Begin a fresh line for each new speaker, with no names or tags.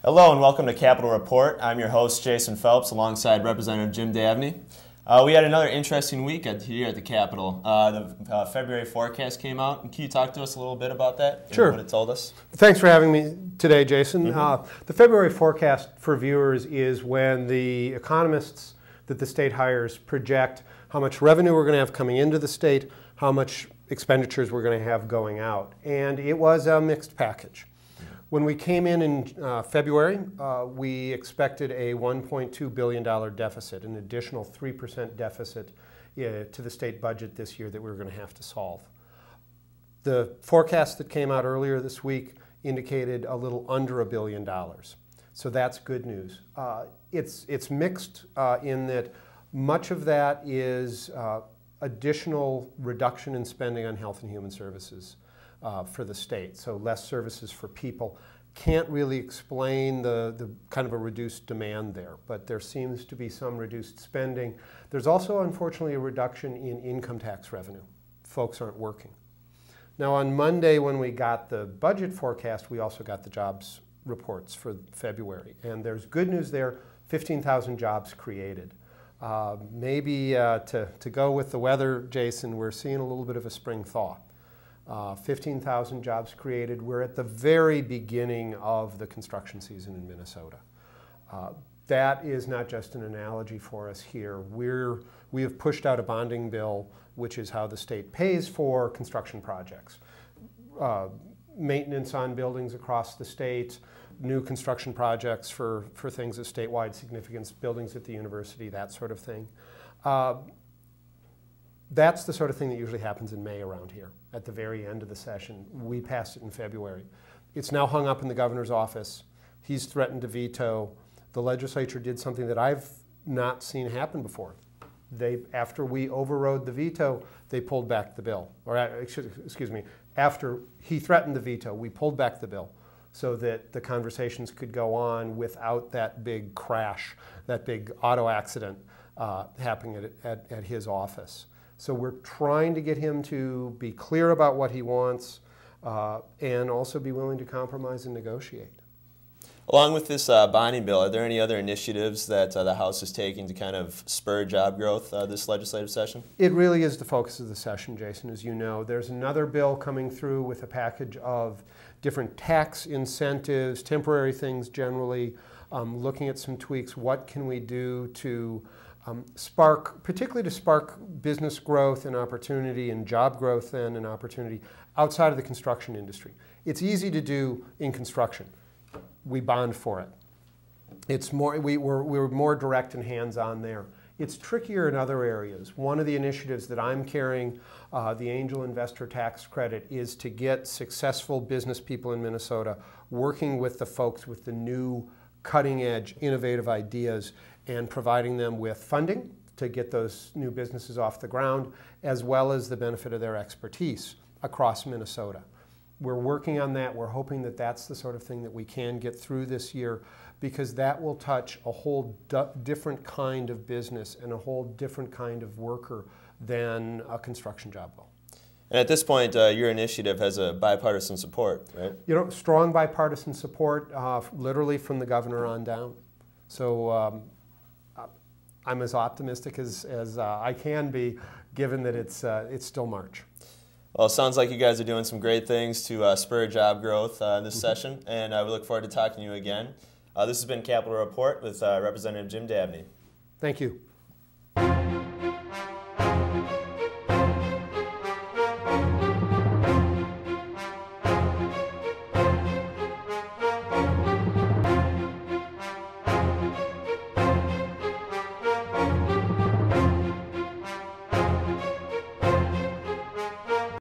Hello and welcome to Capital Report. I'm your host Jason Phelps alongside Representative Jim Davnie. We had another interesting week here at the Capitol. The February forecast came out. Can you talk to us a little bit about that?
Sure.
What it told us?
Thanks for having me today, Jason. The February forecast for viewers is when the economists that the state hires project how much revenue we're going to have coming into the state, how much expenditures we're going to have going out. And it was a mixed package. When we came in February, we expected a $1.2 billion deficit, an additional 3% deficit to the state budget this year that we were going to have to solve. The forecast that came out earlier this week indicated a little under $1 billion. So that's good news. It's mixed in that much of that is additional reduction in spending on health and human services for the state, so less services for people. Can't really explain the kind of a reduced demand there, but there seems to be some reduced spending. There's also, unfortunately, a reduction in income tax revenue. Folks aren't working. Now, on Monday, when we got the budget forecast, we also got the jobs reports for February, and there's good news there, 15,000 jobs created. Maybe to go with the weather, Jason, we're seeing a little bit of a spring thaw. 15,000 jobs created. We're at the very beginning of the construction season in Minnesota. That is not just an analogy for us here. We have pushed out a bonding bill, which is how the state pays for construction projects. Maintenance on buildings across the state, new construction projects for things of statewide significance, buildings at the university, that sort of thing. That's the sort of thing that usually happens in May around here, at the very end of the session. We passed it in February. It's now hung up in the governor's office. He's threatened to veto. The legislature did something that I've not seen happen before. After we overrode the veto, they pulled back the bill. Or, excuse me, after he threatened the veto, we pulled back the bill so that the conversations could go on without that big crash, that big auto accident happening at his office. So we're trying to get him to be clear about what he wants and also be willing to compromise and negotiate.
Along with this bonding bill, are there any other initiatives that the House is taking to kind of spur job growth this legislative session?
It really is the focus of the session, Jason, as you know. There's another bill coming through with a package of different tax incentives, temporary things generally, looking at some tweaks. What can we do to particularly to spark business growth and opportunity and job growth then and opportunity outside of the construction industry. It's easy to do in construction. We bond for it. It's more, we're more direct and hands-on there. It's trickier in other areas. One of the initiatives that I'm carrying, the Angel Investor Tax Credit, is to get successful business people in Minnesota working with the folks with the new cutting-edge, innovative ideas and providing them with funding to get those new businesses off the ground, as well as the benefit of their expertise across Minnesota. We're working on that. We're hoping that that's the sort of thing that we can get through this year, because that will touch a whole different kind of business and a whole different kind of worker than a construction job will.
And at this point, your initiative has a bipartisan support, right?
You know, strong bipartisan support, literally from the governor on down. So I'm as optimistic as I can be, given that it's still March.
Well, it sounds like you guys are doing some great things to spur job growth this session, and we look forward to talking to you again. This has been Capital Report with Representative Jim Davnie.
Thank you.